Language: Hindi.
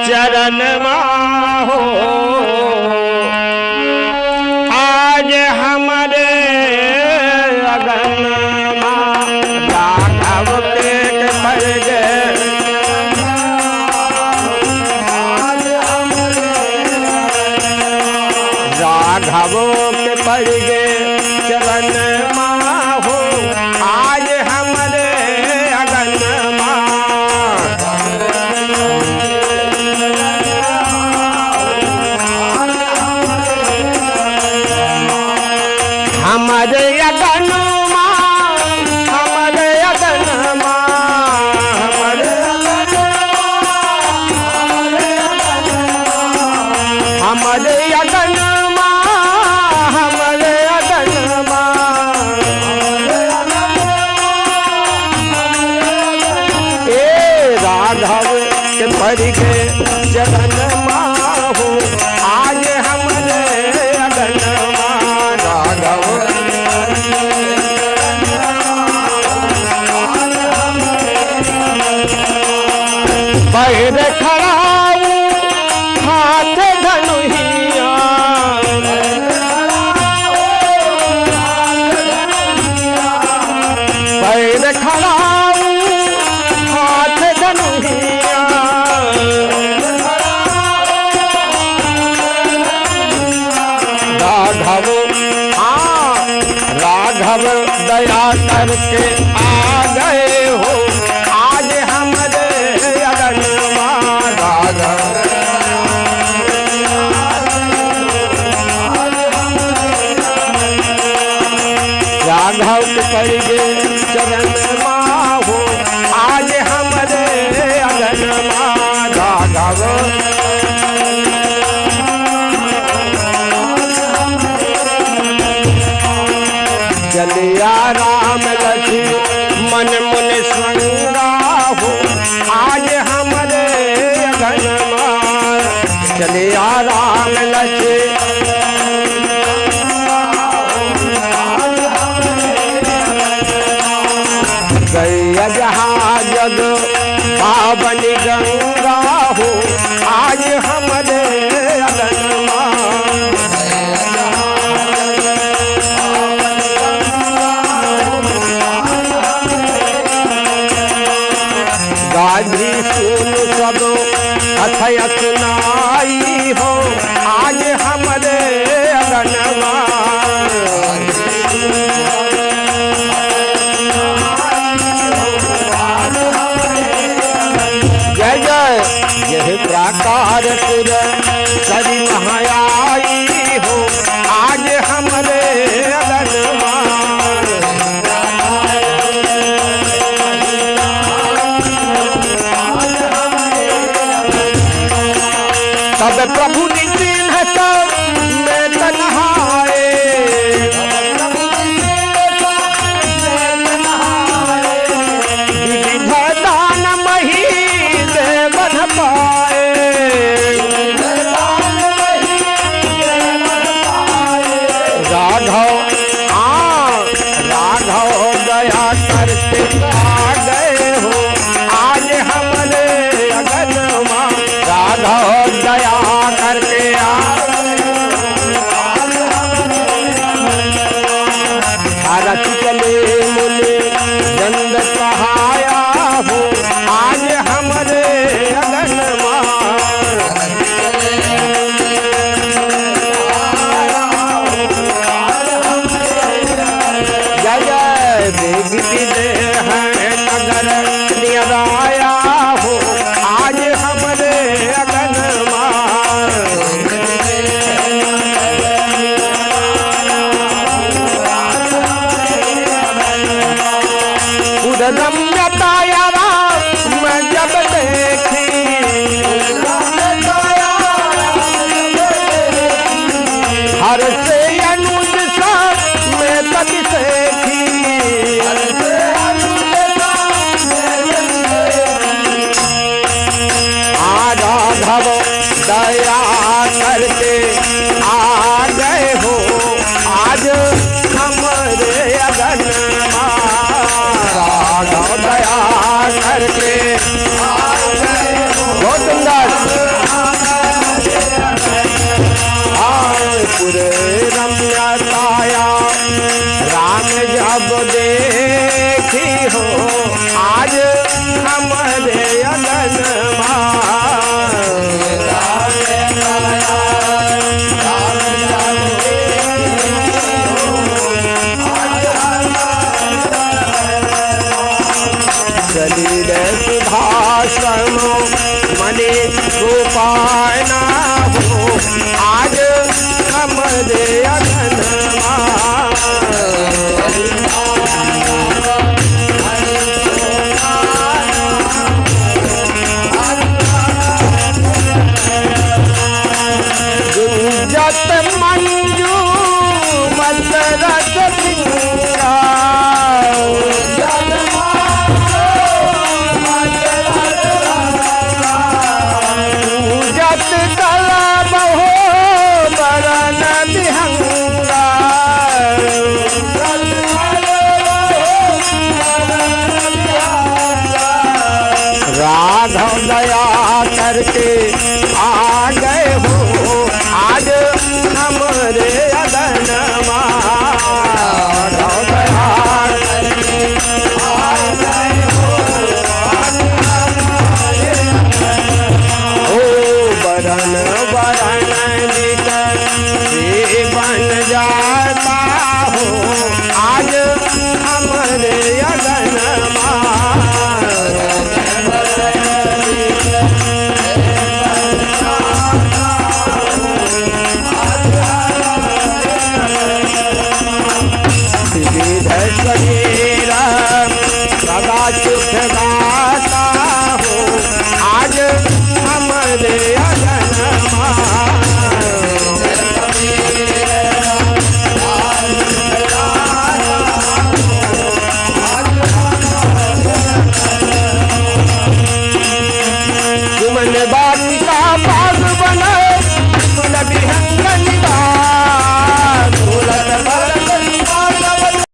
चरण माहो आज हमारे अगन राघव पेट भर गए राघव के पड़ गए चरण माहो आज हमारे अगन हमारे अगन हमारे अगन हमारे हमारे अगन हमारे अगन ए राघव के पड़ गए चरण माहो आज हमारे अगन राघव पैर खड़ाऊ हाथ धनुहिया पैर खड़ाऊ हाथ धनुहिया राघव राघव दया करके आ गए हो आज हमारे अगन राघव राघव के पड़ गए चरण माहो आज हमारे अगन राघव चलिया राम लक्ष्मी मन मुन संगा हो आज हमारे अगन चलिया राम लक्ष्मी गैया जहाँ जग पावन गंगा हो आज हमारे अगन गाधी सुन सब अथय सुनाई हो आज हमारे अगन जय जय यह प्राकार पुर सरी महायाई हो आज हमारे अगन तब प्रभु निचिन्ह सब में तन्हाए विविध दान मही देवन पाए राघव राघव दया करके आ गए हो आज हमारे अगन राघव दया करके भारत चले मुनि दंड कहाया हो आज हमारे अगन जय जय देवी विदेह नगर निराया हो आज हमारे अगन रम्यताया मैं जब देखी हर से अनुज सब मैं तब देखी राघव दया करके आ गए हो आज हमारे अगन राघव दया करके बहुत सुंदर। उपाय ना हो आज हमरे अगनमा जत मंजू मत रस सिंगा जत कला बहो बरन विहंगा राघव दया करके आ